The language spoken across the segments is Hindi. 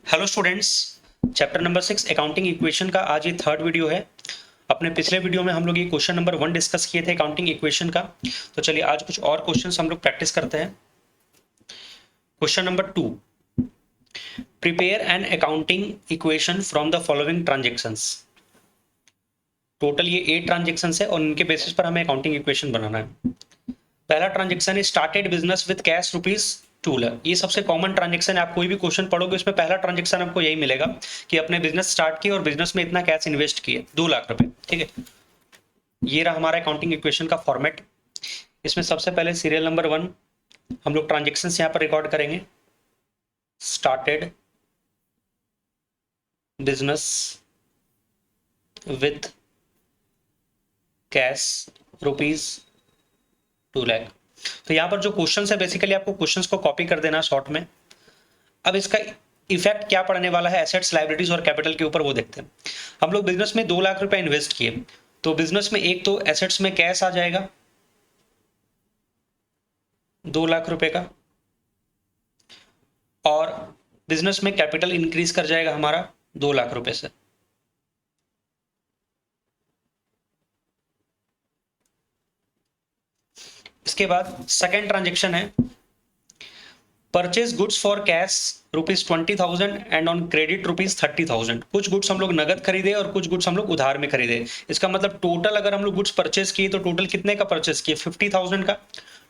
Hello students. Chapter number 6 accounting equation का आज ये थर्ड वीडियो है। अपने पिछले वीडियो में हम लोग ये क्वेश्चन नंबर 1 डिस्कस किए थे अकाउंटिंग इक्वेशन का। तो चलिए आज कुछ और क्वेश्चंस हम लोग प्रैक्टिस करते हैं। Question number 2, prepare an accounting equation from the following transactions. Total ये 8 ट्रांजेक्शंस है और इनके बेसिस पर हमें अकाउंटिंग इक्वेशन बनाना है। पहला ट्रांजेक्शन है started business with cash ₹2 lakh. ये सबसे कॉमन ट्रांजेक्शन है। आप कोई भी क्वेश्चन पढ़ोगे उसमें पहला ट्रांजेक्शन आपको यही मिलेगा कि अपने बिजनेस स्टार्ट किए और बिजनेस में इतना कैश इन्वेस्ट किए, ₹2 लाख। ठीक है, ये रहा हमारा अकाउंटिंग इक्वेशन का फॉर्मेट। इसमें सबसे पहले सीरियल नंबर 1 हम लोग ट्रांजेक्शन यहाँ पर रिकॉर्ड करेंगे। Started business with cash ₹2 lakh. तो यहाँ पर जो क्वेश्चन है बेसिकली आपको क्वेश्चंस को कॉपी कर देना शॉर्ट में। अब इसका इफेक्ट क्या पड़ने वाला है एसेट्स, लायबिलिटीज और कैपिटल के ऊपर, वो देखते हैं। हम लोग बिजनेस में ₹2 लाख इन्वेस्ट किए, तो बिजनेस में एक तो एसेट्स में कैश आ जाएगा ₹2 लाख का, और बिजनेस में कैपिटल इंक्रीज कर जाएगा हमारा ₹2 लाख से। इसके बाद सेकेंड ट्रांजेक्शन है purchase goods for cash ₹20,000 and on credit ₹30,000। कुछ गुड्स हम लोग नगद खरीदे और कुछ गुड्स हम लोग उधार में खरीदे। इसका मतलब टोटल अगर हम लोग गुड्स परचेज किए तो टोटल कितने का परचेज किए? 50,000 का।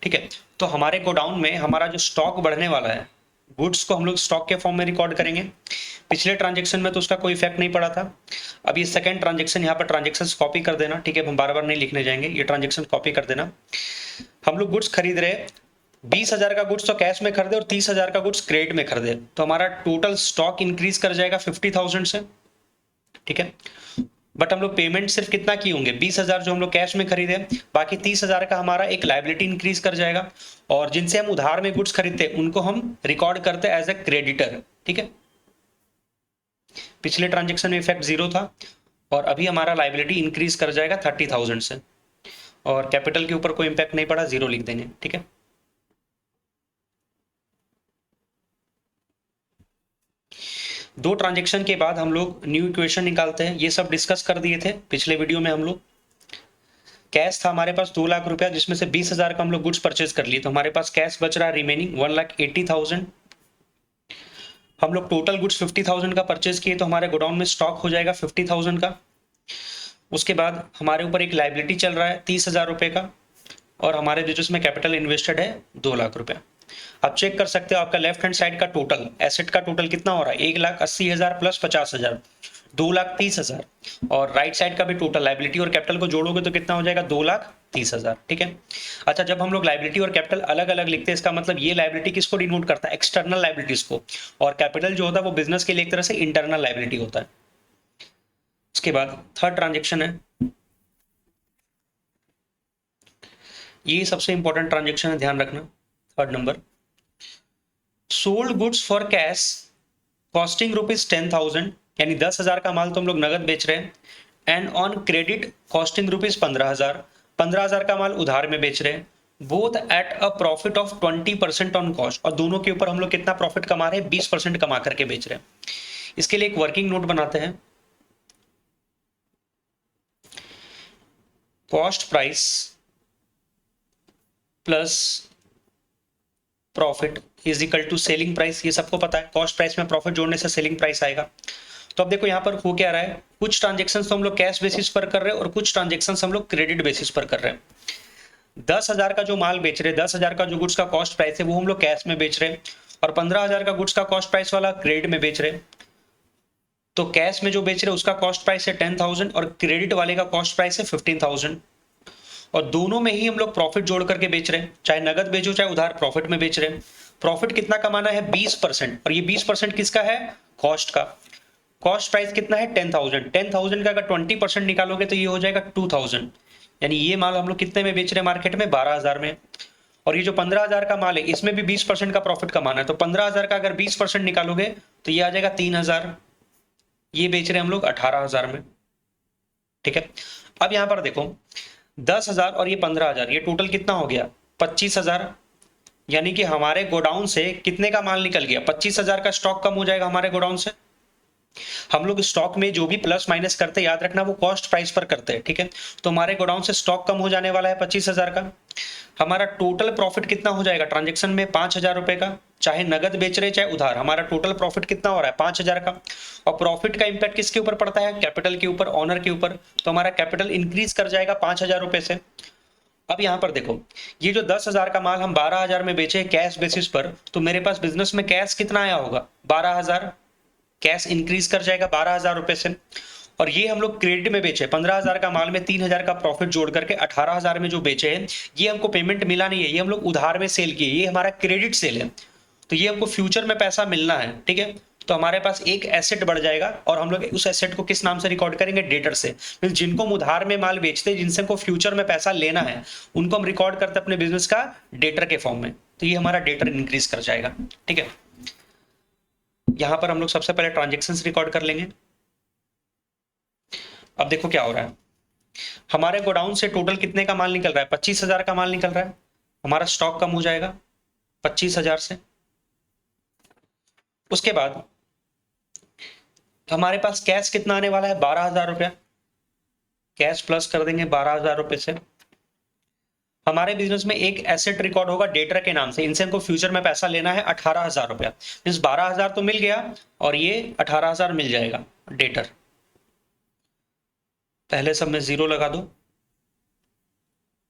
ठीक है, तो हमारे गोडाउन में हमारा जो स्टॉक बढ़ने वाला है, गुड्स को हम लोग स्टॉक के फॉर्म में रिकॉर्ड करेंगे। पिछले ट्रांजेक्शन में तो उसका कोई इफेक्ट नहीं पड़ा था। अब ये सेकंड ट्रांजेक्शन, यहाँ पर ट्रांजेक्शन कॉपी कर देना। ठीक है, हम बार बार नहीं लिखने जाएंगे, ये ट्रांजेक्शन कॉपी कर देना। हम लोग गुड्स खरीद रहे, 20,000 का गुड्स तो कैश में खरीदे और 30,000 का गुड्स क्रेडिट में खरीदे, तो हमारा टोटल स्टॉक इंक्रीज कर जाएगा 50,000 से। ठीक है, बट हम लोग पेमेंट सिर्फ कितना किए होंगे? 20,000 जो हम लोग कैश में खरीदे, बाकी 30,000 का हमारा एक लायबिलिटी इंक्रीज कर जाएगा, और जिनसे हम उधार में गुड्स खरीदते उनको हम रिकॉर्ड करते एज ए क्रेडिटर। ठीक है, पिछले ट्रांजेक्शन में इफेक्ट 0 था और अभी हमारा लायबिलिटी इंक्रीज कर जाएगा 30,000 से, और कैपिटल के ऊपर कोई इंपैक्ट नहीं पड़ा, 0 लिख देंगे। ठीक है, दो ट्रांजेक्शन के बाद हम लोग न्यू इक्वेशन निकालते हैं। ये सब डिस्कस कर दिए थे पिछले वीडियो में। हम लोग कैश था हमारे पास ₹2 लाख, जिसमें से 20,000 का हम लोग गुड्स परचेज कर लिए, तो हमारे पास कैश बच रहा है रिमेनिंग 1,80,000। हम लोग टोटल गुड्स 50,000 का परचेज किए, तो हमारे गोडाउन में स्टॉक हो जाएगा 50,000 का। उसके बाद हमारे ऊपर एक लायबिलिटी चल रहा है ₹30,000 का, और हमारे बिजनेस में कैपिटल इन्वेस्टेड है ₹2 लाख। आप चेक कर सकते हो आपका लेफ्ट हैंड साइड का टोटल एसेट का टोटल कितना हो रहा है? 1,80,000 प्लस 50,000, 2,30,000, और राइट साइड का भी टोटल लायबिलिटी और कैपिटल को जोड़ोगे तो कितना हो जाएगा? 2,30,000। ठीक है, अच्छा, जब हम लोग लायबिलिटी और कैपिटल अलग अलग लिखते हैं, इसका मतलब ये लायबिलिटी किसको डिनोट करता है? एक्सटर्नल लायबिलिटीज को, और कैपिटल जो होता है वो बिजनेस के लिए एक तरह से इंटरनल लायबिलिटी होता है। उसके बाद थर्ड ट्रांजेक्शन है, ये सबसे इंपॉर्टेंट ट्रांजेक्शन है, ध्यान रखना। Third number, sold goods for cash costing ₹10,000, यानी 10,000 का माल तो हम लोग नगद बेच रहे हैं, एंड ऑन क्रेडिट कॉस्टिंग ₹15,000, 15,000 का माल उधार में बेच रहे हैं, both at a profit of 20% on cost, और दोनों के ऊपर हम लोग कितना प्रॉफिट कमा रहे हैं? 20% कमा करके बेच रहे हैं। इसके लिए एक वर्किंग नोट बनाते हैं। Cost price plus profit is equal to selling price. ये सबको पता है, कॉस्ट प्राइस में प्रॉफिट जोड़ने से सेलिंग प्राइस आएगा। तो अब देखो यहाँ पर हो क्या रहा है, कुछ ट्रांजेक्शन तो हम लोग कैश बेसिस पर कर रहे हैं और कुछ ट्रांजेक्शन हम लोग क्रेडिट बेसिस पर कर रहे हैं। 10,000 का जो माल बेच रहे हैं, 10,000 का जो गुड्स का कॉस्ट प्राइस है वो हम लोग कैश में बेच रहे हैं, और 15,000 का गुड्स का कॉस्ट प्राइस वाला क्रेडिट में बेच रहे हैं। तो कैश में जो बेच रहे हैं उसका कॉस्ट प्राइस है 10,000 और क्रेडिट वाले का कॉस्ट प्राइस है 15,000, और दोनों में ही हम लोग प्रॉफिट जोड़ करके बेच रहे हैं, चाहे नगद बेचो चाहे उधार, प्रॉफिट में बेच रहे हैं। प्रॉफिट कितना कमाना है? 20%, और ये 20% किसका है? कॉस्ट का। कॉस्ट प्राइस कितना है? 10,000। 10,000 का अगर 20% निकालोगे तो ये हो जाएगा 2,000, यानी ये माल हम लोग कितने में बेच रहे हैं मार्केट में? 12,000 में। और ये जो 15,000 का माल है इसमें भी 20% का प्रॉफिट कमाना है, तो 15,000 का अगर 20% निकालोगे तो ये आ जाएगा 3,000। ये बेच रहे हैं हम लोग 18,000 में। ठीक है, अब यहां पर देखो 10,000 और ये 15,000, ये टोटल कितना हो गया? 25,000। यानी कि हमारे गोडाउन से कितने का माल निकल गया, 25,000 का स्टॉक कम हो जाएगा हमारे गोडाउन से। हम लोग स्टॉक में जो भी प्लस माइनस करते हैं, याद रखना वो कॉस्ट प्राइस पर करते हैं, ठीक है। तो हमारे गोडाउन से स्टॉक कम हो जाने वाला है 25,000 का। हमारा टोटल प्रॉफिट कितना हो जाएगा ट्रांजेक्शन में, 5,000 रुपए का, चाहे नगद बेच रहे चाहे उधार, हमारा टोटल प्रॉफिट कितना हो रहा है 5,000 का। और प्रॉफिट का इंपैक्ट किसके ऊपर पड़ता है, कैपिटल के ऊपर, ऑनर के ऊपर। तो हमारा कैपिटल इंक्रीज कर जाएगा 5,000 रुपए से। अब यहां पर देखो, ये जो 10,000 का माल हम 12,000 में बेचे कैश बेसिस पर, तो मेरे पास बिजनेस में कैश कितना आया होगा, 12,000। कैश इंक्रीज कर जाएगा 12,000 रुपए से। और ये हम लोग क्रेडिट में बेचे 15,000 का माल में 3,000 का प्रॉफिट जोड़ करके 18,000 में जो बेचे हैं, ये हमको पेमेंट मिला नहीं है, ये हम लोग उधार में सेल किए, ये हमारा क्रेडिट सेल है। तो ये हमको फ्यूचर में पैसा मिलना है, ठीक है। तो हमारे पास एक एसेट बढ़ जाएगा और हम लोग उस एसेट को किस नाम से रिकॉर्ड करेंगे, डेटर से। जिनको हम उधार में माल बेचते हैं, जिनसे हमको फ्यूचर में पैसा लेना है, उनको हम रिकॉर्ड करते हैं अपने बिजनेस का डेटर के फॉर्म में। तो ये हमारा डेटर इंक्रीज कर जाएगा, ठीक है। यहां पर हम लोग सबसे पहले ट्रांजेक्शन्स रिकॉर्ड कर लेंगे। अब देखो क्या हो रहा है, हमारे गोडाउन से टोटल कितने का माल निकल रहा है, 25,000 का माल निकल रहा है। हमारा स्टॉक कम हो जाएगा 25,000 से। उसके बाद हमारे पास कैश कितना आने वाला है, 12,000 रुपया। कैश प्लस कर देंगे 12,000 रुपए से। हमारे बिजनेस में एक एसेट रिकॉर्ड होगा डेटर के नाम से, इनसे हमको फ्यूचर में पैसा लेना है 18,000 रुपया। मीन्स 12,000 तो मिल गया और ये 18,000 मिल जाएगा डेटर। पहले सब में 0 लगा दो,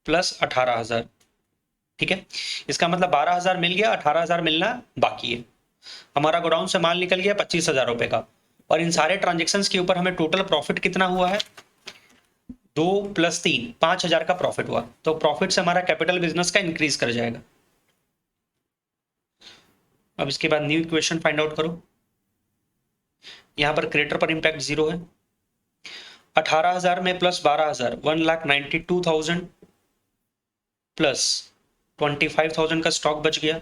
प्लस 18,000, ठीक है। इसका मतलब 12,000 मिल गया, 18,000 मिलना बाकी है। हमारा गोडाउन से माल निकल गया 25,000 रुपए का। और इन सारे ट्रांजेक्शन्स के ऊपर हमें टोटल प्रॉफिट कितना हुआ है, 2 + 3 5,000 का प्रॉफिट हुआ। तो प्रॉफिट से हमारा कैपिटल बिजनेस का इंक्रीज कर जाएगा। अब इसके बाद न्यू इक्वेशन फाइंड आउट करो। यहां पर क्रेडिटर पर इंपैक्ट 0 है। 18,000 में प्लस 12,000 1,92,000 प्लस 25,000 का स्टॉक बच गया,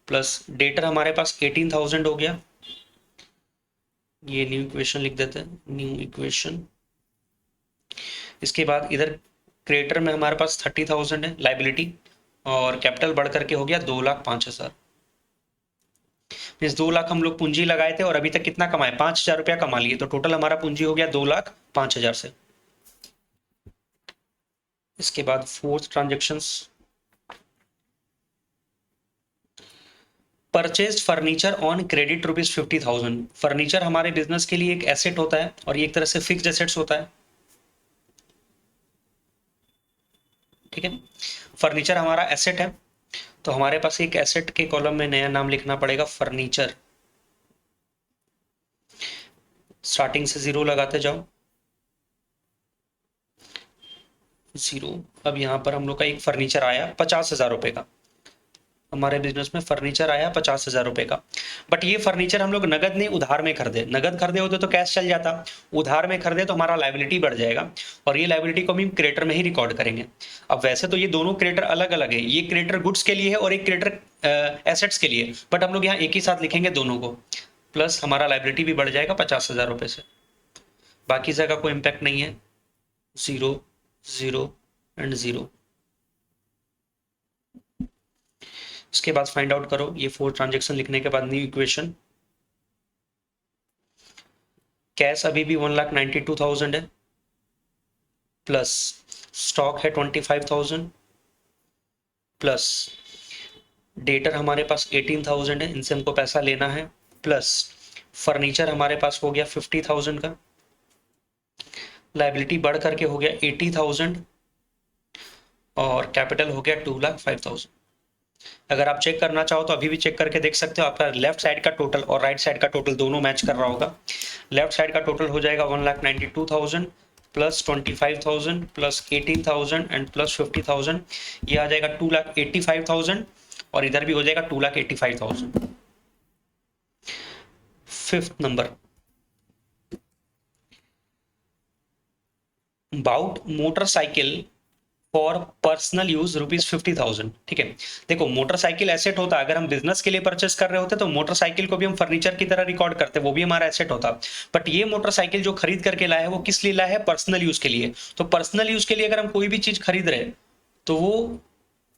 प्लस डेटर हमारे पास 18,000 हो गया। ये न्यू इक्वेशन लिख देते हैं, न्यू इक्वेशन। इसके बाद इधर क्रेडिटर में हमारे पास 30,000 है लाइबिलिटी, और कैपिटल बढ़ करके हो गया 2,05,000। मीन्स 2 लाख हम लोग पूंजी लगाए थे और अभी तक कितना कमाए, 5,000 रुपया कमा लिए। तो टोटल हमारा पूंजी हो गया 2,05,000 से। इसके बाद fourth transactions, purchase furniture on credit ₹50,000। Furniture हमारे बिजनेस के लिए एक एसेट होता है और ये एक तरह से फिक्स्ड एसेट्स होता है, ठीक है। फर्नीचर हमारा एसेट है, तो हमारे पास एक एसेट के कॉलम में नया नाम लिखना पड़ेगा, फर्नीचर। स्टार्टिंग से 0 लगाते जाओ, 0। अब यहां पर हम लोग का एक फर्नीचर आया 50,000 रुपए का। हमारे बिजनेस में फर्नीचर आया 50,000 रुपए का। बट ये फर्नीचर हम लोग नगद नहीं उधार में खरीदे। नगद खरीदे होते तो कैश चल जाता, उधार में खरीदे तो हमारा लायबिलिटी बढ़ जाएगा, और ये लायबिलिटी को हम क्रेडिटर में ही रिकॉर्ड करेंगे। अब वैसे तो ये दोनों क्रेडिटर अलग अलग है, ये क्रेडिटर गुड्स के लिए है और एक क्रेडिटर एसेट्स के लिए, बट हम लोग यहाँ एक ही साथ लिखेंगे दोनों को। प्लस हमारा लायबिलिटी भी बढ़ जाएगा 50,000 रुपए से। बाकी जगह कोई इम्पैक्ट नहीं है, 0 0 एंड 0। इसके बाद फाइंड आउट करो, ये 4 ट्रांजेक्शन लिखने के बाद न्यू इक्वेशन। कैश अभी भी 1,92,000 है, प्लस स्टॉक है 25,000, प्लस डेटर हमारे पास 18,000 है, इनसे हमको पैसा लेना है, प्लस फर्नीचर हमारे पास हो गया 50,000 का, लायबिलिटी बढ़ करके हो गया 80,000, और कैपिटल हो गया 2,05,000। अगर आप चेक करना चाहो तो अभी भी चेक करके देख सकते हो, आपका लेफ्ट साइड का टोटल और राइट साइड का टोटल दोनों मैच कर रहा होगा। लेफ्ट साइड का टोटल हो जाएगा 1,92,000 प्लस 25,000 प्लस 18,000 एंड प्लस 50,000, ये आ जाएगा 2,85,000, और इधर भी हो जाएगा 2,85,000। Fifth number, bought motorcycle for personal use ₹50,000, ठीक है। देखो मोटरसाइकिल एसेट होता, अगर हम बिजनेस के लिए परचेस कर रहे होते तो मोटरसाइकिल को भी हम फर्नीचर की तरह रिकॉर्ड करते, वो भी हमारा एसेट होता। बट ये मोटरसाइकिल जो खरीद करके लाया है वो किस लिए लाया है, पर्सनल यूज के लिए। तो पर्सनल यूज के लिए अगर हम कोई भी चीज खरीद रहे तो वो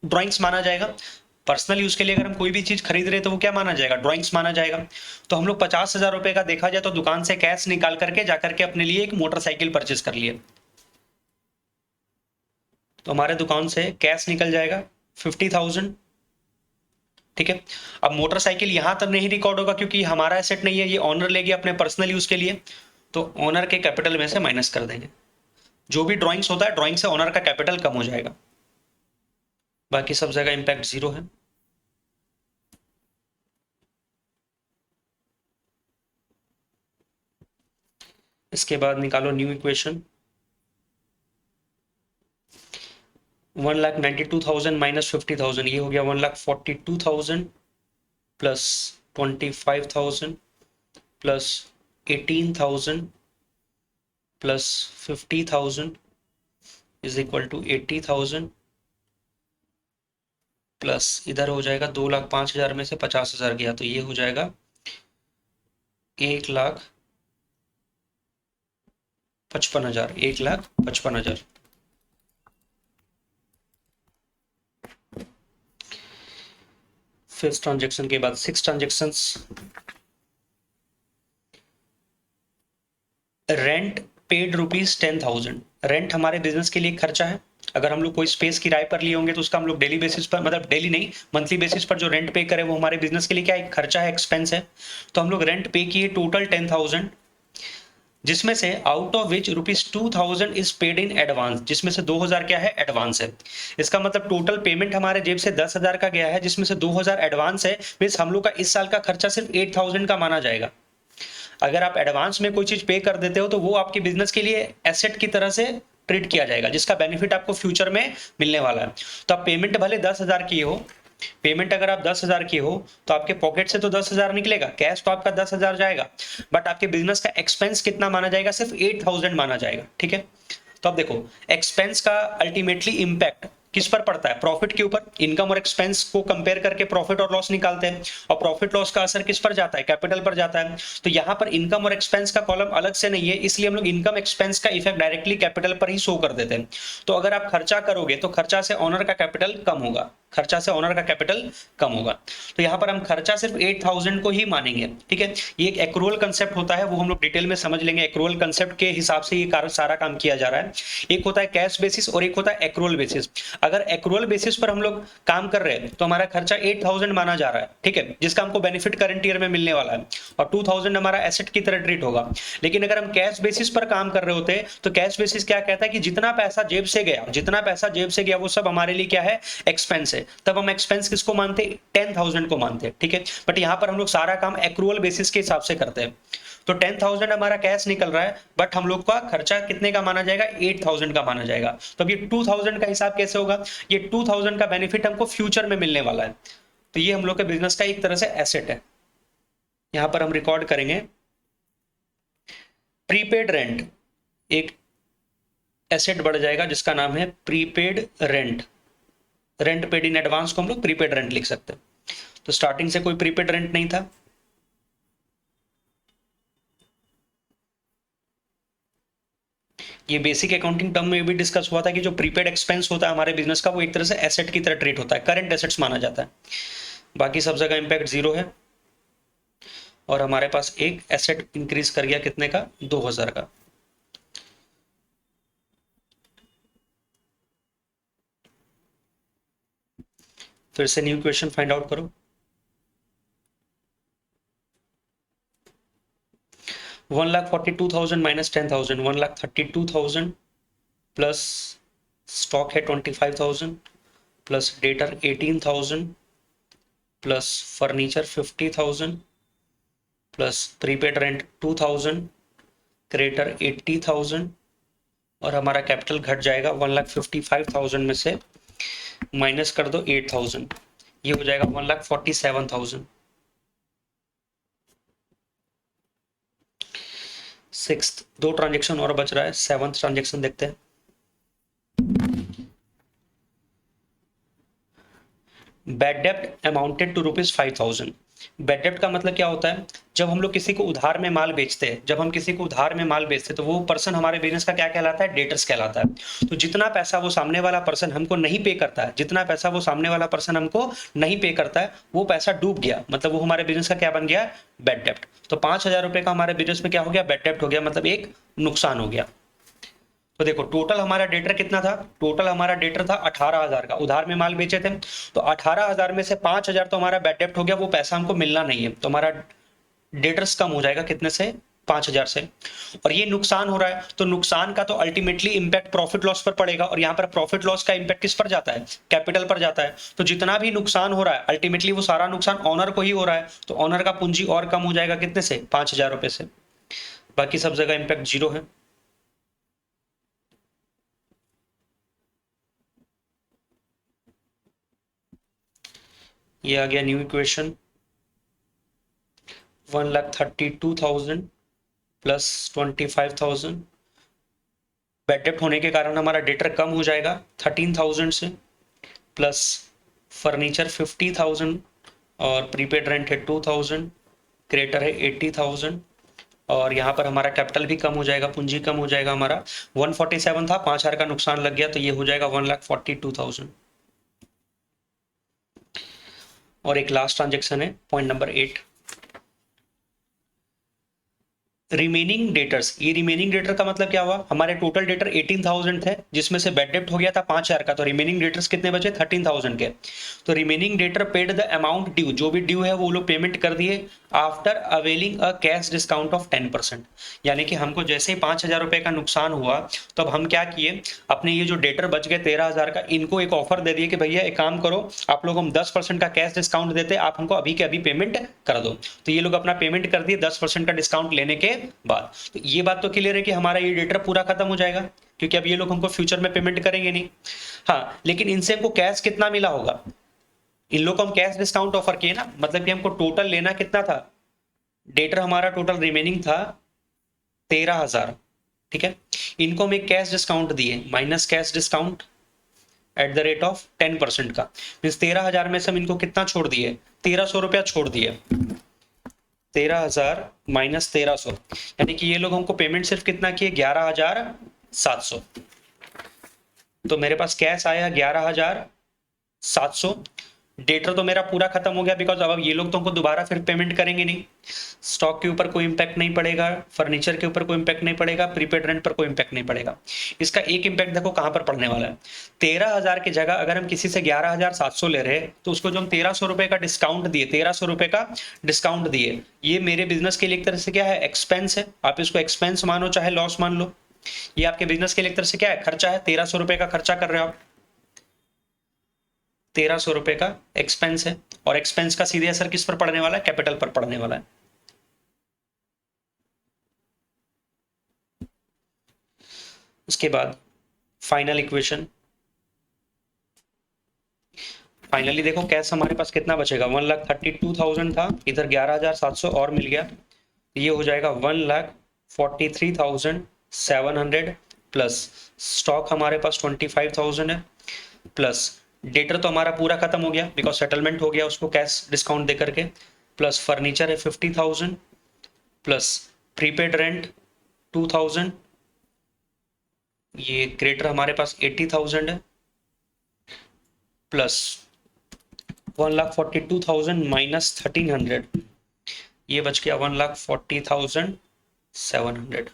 ड्रॉइंग्स माना जाएगा। पर्सनल यूज के लिए अगर हम कोई भी चीज खरीद रहे हैं तो वो क्या माना जाएगा, ड्रॉइंग्स माना जाएगा। तो हम लोग 50,000 रुपए का देखा जाए तो दुकान से कैश निकाल करके जाकर के अपने लिए एक मोटरसाइकिल परचेज कर लिए। तो हमारे दुकान से कैश निकल जाएगा 50,000, ठीक है। अब मोटरसाइकिल यहां तक नहीं रिकॉर्ड होगा क्योंकि हमारा एसेट नहीं है, ये ऑनर ले गया अपने पर्सनल यूज के लिए, तो ऑनर के कैपिटल में से माइनस कर देंगे। जो भी ड्राइंग्स होता है, ड्राइंग से ऑनर का कैपिटल कम हो जाएगा। बाकी सब जगह इंपैक्ट 0 है। इसके बाद निकालो न्यू इक्वेशन। 1,92,000 माइनस 50,000, ये हो गया 1,42,000 plus 25,000 plus 18,000 plus 50,000 is equal to 80,000 plus इधर हो जाएगा 2,05,000 में से 50,000 गया तो ये हो जाएगा 1,55,000, 1,55,000। फिफ्थ ट्रांजेक्शन के बाद 6 ट्रांजेक्शंस। Rent paid ₹10,000। रेंट हमारे बिजनेस के लिए खर्चा है। अगर हम लोग कोई स्पेस किराए पर लिए होंगे तो उसका हम लोग डेली बेसिस पर, मतलब डेली नहीं, मंथली बेसिस पर जो रेंट पे करें वो हमारे बिजनेस के लिए क्या है, खर्चा है, एक्सपेंस है। तो हम लोग रेंट पे किए टोटल 10,000, जिसमें से out of which ₹2,000 is paid in advance, जिसमें से 2,000 क्या है, एडवांस है। इसका मतलब टोटल पेमेंट हमारे जेब से 10,000 का गया है, जिसमें से 2,000 एडवांस है। मीन्स हम लोग का इस साल का खर्चा सिर्फ 8,000 का माना जाएगा। अगर आप एडवांस में कोई चीज पे कर देते हो तो वो आपके बिजनेस के लिए एसेट की तरह से ट्रीट किया जाएगा, जिसका बेनिफिट आपको फ्यूचर में मिलने वाला है। तो आप पेमेंट भले 10,000 की हो, पेमेंट अगर आप 10,000 की हो तो आपके पॉकेट से तो 10,000 निकलेगा, कैश तो आपका 10,000 जाएगा, बट आपके बिजनेस का एक्सपेंस कितना माना जाएगा, सिर्फ 8,000 माना जाएगा, ठीक है। तो अब देखो एक्सपेंस का अल्टीमेटली इंपैक्ट किस पर पड़ता है, प्रॉफिट के ऊपर। इनकम और एक्सपेंस को कंपेयर करके प्रॉफिट और लॉस निकालते हैं, और प्रॉफिट लॉस का असर किस पर जाता है, कैपिटल पर जाता है। तो यहां पर इनकम और एक्सपेंस का कॉलम अलग से नहीं है, इसलिए हम लोग इनकम एक्सपेंस का इफेक्ट डायरेक्टली कैपिटल पर ही शो कर देते हैं। तो अगर आप खर्चा करोगे तो खर्चा से ऑनर का कैपिटल कम होगा, खर्चा से ऑनर का कैपिटल कम होगा। तो यहां पर हम खर्चा सिर्फ 8,000 को ही मानेंगे, ठीक है। ये एक एक्रूअल कंसेप्ट होता है, वो हम लोग डिटेल में समझ लेंगे। एक्रूअल कंसेप्ट के हिसाब से ये सारा काम किया जा रहा है। एक होता है कैश बेसिस और एक होता है एक्रूअल बेसिस। अगर एक्रूअल बेसिस पर हम लोग काम कर रहे हैं तो हमारा खर्चा 8,000 माना जा रहा है, ठीक है, जिसका हमको बेनिफिट करंट ईयर में मिलने वाला है, और 2,000 हमारा एसेट की तरह ट्रीट होगा। लेकिन अगर हम कैश बेसिस पर काम कर रहे होते तो कैश बेसिस क्या कहता है कि जितना पैसा जेब से गया वो सब हमारे लिए क्या है, एक्सपेंस है। तब हम एक्सपेंस किसको मानते, 10,000 को मानते, ठीक है। बट यहां पर हम लोग सारा काम एक्रूअल बेसिस के हिसाब से करते हैं। तो 10,000 हमारा कैश निकल रहा है, बट हम लोग का खर्चा कितने का माना जाएगा, 8,000 का माना जाएगा। तो अब ये 2,000 का हिसाब कैसे होगा, ये 2,000 का बेनिफिट हमको फ्यूचर में मिलने वाला है। तो ये हम लोग के बिजनेस का एक तरह से एसेट है। यहां पर हम रिकॉर्ड करेंगे प्रीपेड रेंट, एक एसेट बढ़ जाएगा जिसका नाम है prepaid rent. Rent paid in advance को हम लोग प्रीपेड रेंट लिख सकते हैं। तो स्टार्टिंग से कोई प्रीपेड रेंट नहीं था, ये बेसिक अकाउंटिंग टर्म में भी डिस्कस हुआ था कि जो प्रीपेड एक्सपेंस होता है हमारे बिजनेस का वो एक तरह से एसेट की तरह ट्रीट होता है, करंट एसेट्स माना जाता है। बाकी सब जगह इंपैक्ट 0 है, और हमारे पास एक एसेट इंक्रीज कर गया कितने का, 2,000 का। फिर से न्यू इक्वेशन फाइंड आउट करो। 1,42,000 माइनस 10,000, 1,32,000 प्लस स्टॉक है 25,000 plus debtor 18,000 plus furniture 50,000 plus prepaid rent 2,000, creditor 80,000, और हमारा कैपिटल घट जाएगा 1,55,000 में से माइनस कर दो 8,000, ये हो जाएगा 1,47,000। सिक्स्थ, 2 ट्रांजेक्शन और बच रहा है, 7th ट्रांजेक्शन देखते हैं। बैड डेप्ट अमाउंटेड टू ₹5,000। बैड डेप्ट का मतलब क्या होता है, जब हम लोग किसी को उधार में माल बेचते हैं, जब हम किसी को उधार में माल बेचते हैं तो वो पर्सन हमारे बिजनेस का क्या कहलाता है? डेटर्स कहलाता है। तो जितना पैसा वो सामने वाला पर्सन हमको नहीं पे करता है, जितना पैसा वो सामने वाला पर्सन हमको नहीं पे करता है, वो पैसा डूब गया, मतलब वो हमारे बिजनेस का क्या बन गया? बैड डेप्ट। तो 5,000 रुपए का हमारे बिजनेस में क्या हो गया? बैड डेप्ट हो गया, मतलब एक नुकसान हो गया। तो देखो टोटल हमारा डेटर कितना था? टोटल हमारा डेटर था 18,000 का, उधार में माल बेचे थे। तो 18,000 में से 5,000 तो हमारा बैड डेप्ट हो गया, वो पैसा हमको मिलना नहीं है, तो हमारा डेटर्स कम हो जाएगा कितने से? 5,000 से। और ये नुकसान हो रहा है, तो नुकसान का तो अल्टीमेटली इंपैक्ट प्रॉफिट लॉस पर पड़ेगा, और यहाँ पर प्रॉफिट लॉस का इंपैक्ट किस पर जाता है? कैपिटल पर जाता है। तो जितना भी नुकसान हो रहा है अल्टीमेटली वो सारा नुकसान ऑनर को ही हो रहा है, तो ऑनर का पूंजी और कम हो जाएगा कितने से? 5,000 रुपए से। बाकी सब जगह इंपैक्ट जीरो है। ये आ गया न्यू इक्वेशन, 1,32,000 प्लस 25,000। बैड डेप्ट होने के कारण हमारा डेटर कम हो जाएगा 13,000 से, प्लस फर्नीचर 50,000 और प्रीपेड रेंट है 2,000, क्रेडिटर है 80,000, और यहाँ पर हमारा कैपिटल भी कम हो जाएगा, पूंजी कम हो जाएगा। हमारा 147 था, 5,000 का नुकसान लग गया, तो ये हो जाएगा 1,42,000। और एक लास्ट ट्रांजेक्शन है, पॉइंट नंबर 8, रिमेनिंग डेटर्स। ये रिमेनिंग डेटर का मतलब क्या हुआ? हमारे टोटल डेटर 18,000 थे, जिसमें से बैड डेप्ट हो गया था 5,000 का, तो रिमेनिंग डेटर्स कितने बचे? 13,000 के। तो remaining debtor paid the amount due, जो भी ड्यू है वो लोग पेमेंट कर दिए after availing a cash discount of 10%। यानी कि हमको जैसे ही 5,000 रुपए का नुकसान हुआ, तो अब हम क्या किए, अपने ये जो डेटर बच गए 13,000 का, इनको एक ऑफर दे दिए कि भैया एक काम करो, आप लोग हम 10% का कैश डिस्काउंट देते, आप हमको अभी के अभी पेमेंट कर दो। तो ये लोग अपना पेमेंट कर दिए 10% का डिस्काउंट लेने के बाद। तो ये बात तो क्लियर है कि हमारा ये डेटर पूरा खत्म हो जाएगा, क्योंकि अब ये लोग हमको फ्यूचर में पेमेंट करेंगे नहीं। हाँ, लेकिन इनसे हमको कैश कितना मिला होगा? इन लोग को हम कैश डिस्काउंट ऑफर किए ना, मतलब कि हमको टोटल लेना कितना था? डेटर हमारा टोटल रिमेनिंग था 13,000, ठीक है। इनको हम एक कैश डिस्काउंट दिए, minus cash discount at the rate of 10% का, मीन्स 13,000 में से हम इनको कितना छोड़ दिए? 1,300 रुपया छोड़ दिए। 13,000 माइनस 1,300, यानी कि ये लोग हमको पेमेंट सिर्फ कितना किए? 11,700। तो मेरे पास कैश आया 11,700। डेटर तो मेरा पूरा खत्म हो गया, बिकॉज अब ये लोग तो हमको दोबारा फिर पेमेंट करेंगे नहीं। स्टॉक के ऊपर कोई इंपैक्ट नहीं पड़ेगा, फर्नीचर के ऊपर कोई इंपैक्ट नहीं पड़ेगा, प्रीपेड रेंट पर कोई इंपैक्ट नहीं पड़ेगा। इसका एक इंपैक्ट देखो कहां पर पड़ने वाला है। 13,000 की जगह अगर हम किसी से 11,700 ले रहे, तो उसको जो हम 1,300 रुपए का डिस्काउंट दिए, 1,300 रुपए का डिस्काउंट दिए, ये मेरे बिजनेस के लिए एक तरह से क्या है? एक्सपेंस है। आप इसको एक्सपेंस मानो चाहे लॉस मान लो, ये आपके बिजनेस के लिए एक तरह से क्या है? खर्चा है। 1,300 रुपए का खर्चा कर रहे हो आप, 1,300 रुपए का एक्सपेंस है, और एक्सपेंस का सीधे असर किस पर पड़ने वाला है? कैपिटल पर पड़ने वाला है। उसके बाद फाइनल इक्वेशन, फाइनली देखो कैश हमारे पास कितना बचेगा? 1,32,000 था, इधर 11,700 और मिल गया, ये हो जाएगा 1,43,700 प्लस स्टॉक हमारे पास 25,000 है, प्लस डेटर तो हमारा पूरा खत्म हो गया बिकॉज सेटलमेंट हो गया उसको कैश डिस्काउंट दे करके, प्लस फर्नीचर है 50,000, प्लस प्रीपेड रेंट 2,000, ये क्रेडिटर हमारे पास 80,000 है, प्लस 1,42,000 माइनस 1,300, ये बच गया 1,40,700।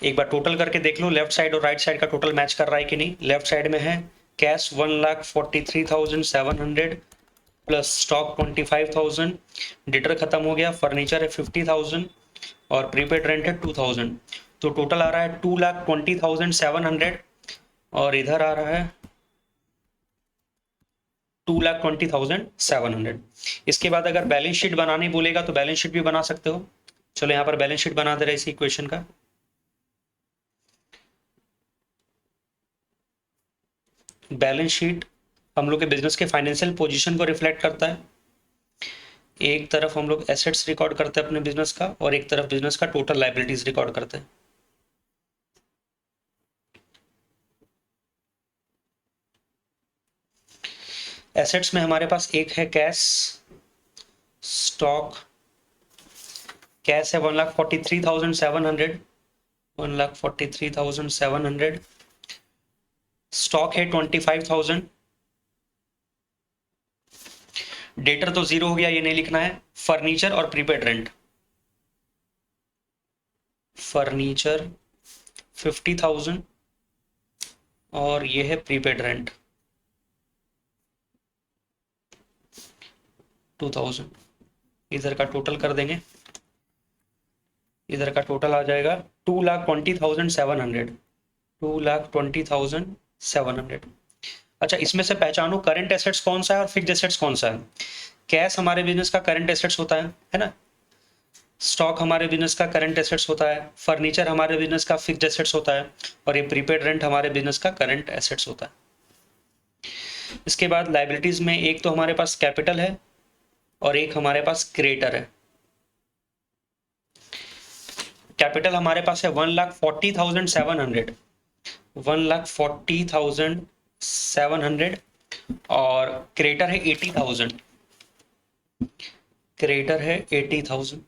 एक बार टोटल करके देख लो, लेफ्ट साइड और राइट साइड का टोटल मैच कर रहा है कि नहीं। लेफ्ट साइड में है कैश 1,43,700 प्लस स्टॉक 25,000, डेटर खत्म हो गया, फर्नीचर है 50,000 और प्रीपेड रेंट है 2,000, तो टोटल आ रहा है 2,20,700 और इधर आ रहा है 2,20,700। इसके बाद अगर बैलेंस शीट बनानी बोलेगा तो बैलेंस शीट भी बना सकते हो। चलो यहाँ पर बैलेंस शीट बना दे रहे इसी इक्वेशन का। बैलेंस शीट हम लोग के बिजनेस के फाइनेंशियल पोजीशन को रिफ्लेक्ट करता है। एक तरफ हम लोग एसेट्स रिकॉर्ड करते हैं अपने बिजनेस का, और एक तरफ बिजनेस का टोटल लायबिलिटीज रिकॉर्ड करते हैं। एसेट्स में हमारे पास एक है कैश स्टॉक, कैश है 1,43,700, 1,43,700, स्टॉक है 25,000, डेटर तो जीरो हो गया, ये नहीं लिखना है। फर्नीचर और प्रीपेड रेंट, फर्नीचर 50,000 और ये है प्रीपेड रेंट 2,000। इधर का टोटल कर देंगे, इधर का टोटल आ जाएगा 2,20,700, 2,20,700। अच्छा, इसमें से पहचानो करंट एसेट्स कौन सा है और फिक्स्ड एसेट्स कौन सा है। कैश हमारे बिजनेस का करंट एसेट्स होता है ना। स्टॉक हमारे बिजनेस का करंट एसेट्स होता है, फर्नीचर हमारे बिजनेस का फिक्स्ड एसेट्स होता है, और ये प्रीपेड रेंट हमारे बिजनेस का करंट एसेट्स होता है। इसके बाद लाइबिलिटीज में एक तो हमारे पास कैपिटल है और एक हमारे पास क्रेडिटर है। कैपिटल हमारे पास है 1,40,700, 1,40,700 और क्रेडिटर है 80,000, क्रेडिटर है 80,000।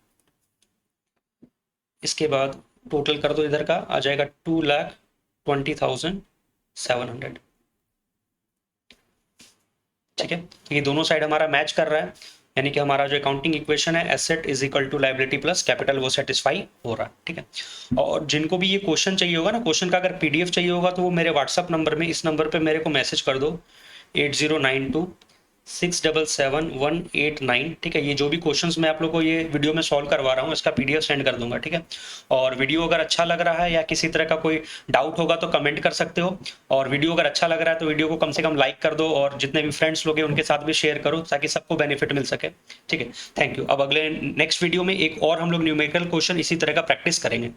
इसके बाद टोटल कर दो, इधर का आ जाएगा 2,20,700। ठीक है, ये दोनों साइड हमारा मैच कर रहा है, यानी कि हमारा जो अकाउंटिंग इक्वेशन है asset is equal to liability plus capital वो सेटिस्फाई हो रहा है। ठीक है, और जिनको भी ये क्वेश्चन चाहिए होगा ना, क्वेश्चन का अगर पीडीएफ चाहिए होगा तो वो मेरे व्हाट्सअप नंबर में, इस नंबर पे मेरे को मैसेज कर दो 8092677189। ठीक है, ये जो भी क्वेश्चंस मैं आप लोग को ये वीडियो में सॉल्व करवा रहा हूँ इसका पीडीएफ सेंड कर दूंगा। ठीक है, और वीडियो अगर अच्छा लग रहा है या किसी तरह का कोई डाउट होगा तो कमेंट कर सकते हो, और वीडियो अगर अच्छा लग रहा है तो वीडियो को कम से कम लाइक कर दो, और जितने भी फ्रेंड्स लोग हैं उनके साथ भी शेयर करो ताकि सबको बेनिफिट मिल सके। ठीक है, थैंक यू। अब अगले नेक्स्ट वीडियो में एक और हम लोग न्यूमेरिकल क्वेश्चन इसी तरह का प्रैक्टिस करेंगे।